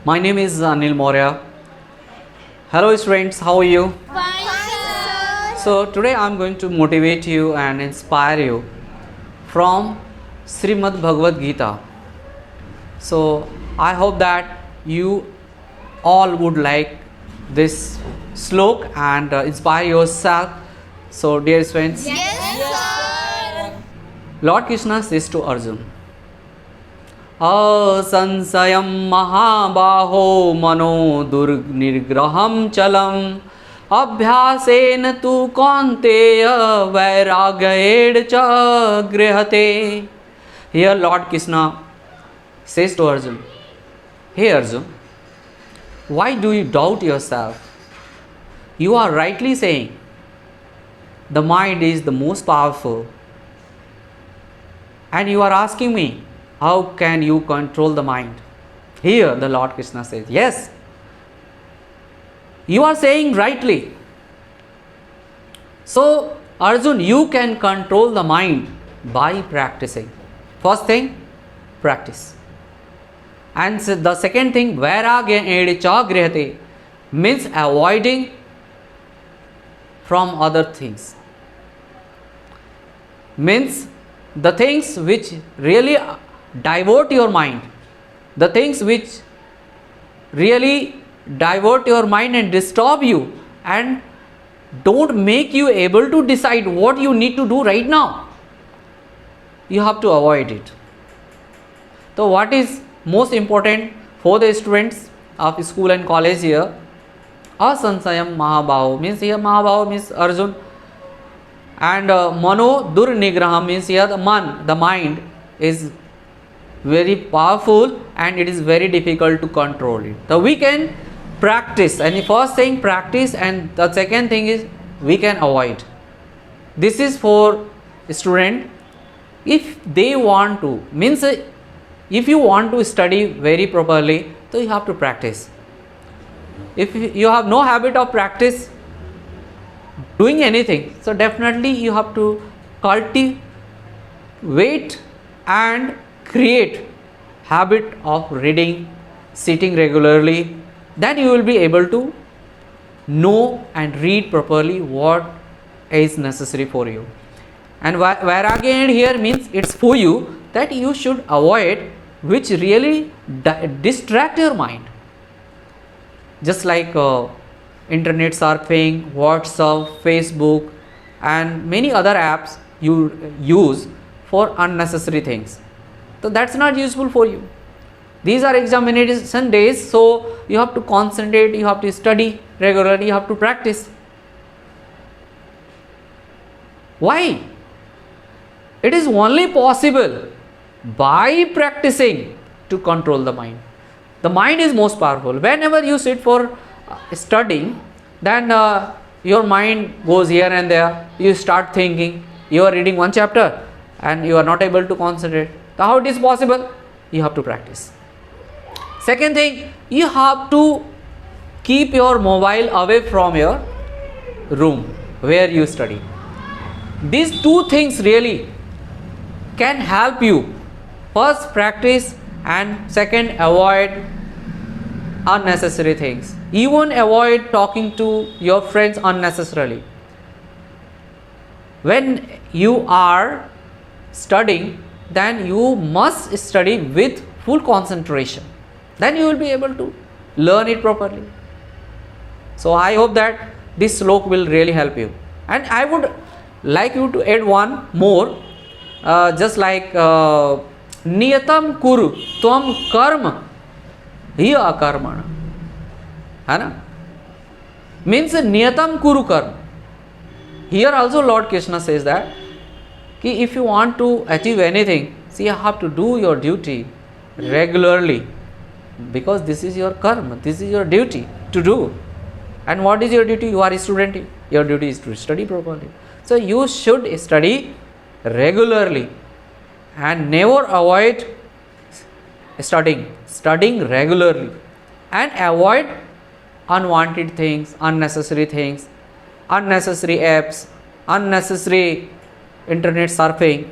My name is Anil Maurya. Hello students, how are you? Fine, sir. So today I am going to motivate you and inspire you from Srimad Bhagavad Gita. So I hope that you all would like this slok and inspire yourself. So dear friends, Yes, sir. Lord Krishna says to Arjun, असंशयं महाबाहो मनो दुर्निग्रहं चलम् अभ्यासेन तु कौन्तेय वैराग्येण च गृह्यते. Here Lord Krishna says to Arjun, hey Arjun, why do you doubt yourself? You are rightly saying the mind is the most powerful, and you are asking me, how can you control the mind? Here the Lord Krishna says, yes, you are saying rightly. So Arjun, you can control the mind by practicing. First thing, practice. And the second thing, vairagya cha grihate, means avoiding from other things. Means the things which really divert your mind, the things which really divert your mind and disturb you and don't make you able to decide what you need to do right now, you have to avoid it. So what is most important for the students of school and college here? Asansayam Mahabaho means here Mahabaho means Arjun, and Mano Durnigraham means here the mind is very powerful and it is very difficult to control it. So we can practice, and the first thing practice, and the second thing is we can avoid. This is for student. If they want to, means if you want to study very properly, so you have to practice. If you have no habit of practice doing anything, so definitely you have to cultivate and create habit of reading, sitting regularly, then you will be able to know and read properly what is necessary for you. And vairagya here means it's for you that you should avoid which really distract your mind, just like internet surfing, WhatsApp, Facebook and many other apps you use for unnecessary things. So that's not useful for you. These are examination days, so you have to concentrate, you have to study regularly, you have to practice. Why? It is only possible by practicing to control the mind. The mind is most powerful. Whenever you sit for studying, then your mind goes here and there. You start thinking. You are reading one chapter and you are not able to concentrate. So how it is possible? You have to practice. Second thing, you have to keep your mobile away from your room where you study. These two things really can help you. First, practice, and second, avoid unnecessary things. Even avoid talking to your friends unnecessarily. When you are studying, then you must study with full concentration. Then you will be able to learn it properly. So I hope that this slok will really help you. And I would like you to add one more, just like niyatam kuru tvam karma hi akarmana, है ना? Means niyatam kuru karma. Here also Lord Krishna says that if you want to achieve anything, see, you have to do your duty regularly, because this is your karma, this is your duty to do. And what is your duty? You are a student, your duty is to study properly. So you should study regularly and never avoid studying regularly, and avoid unwanted things, unnecessary apps, unnecessary internet surfing.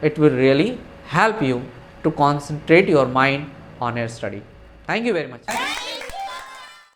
It will really help you to concentrate your mind on your study. Thank Thank you very much.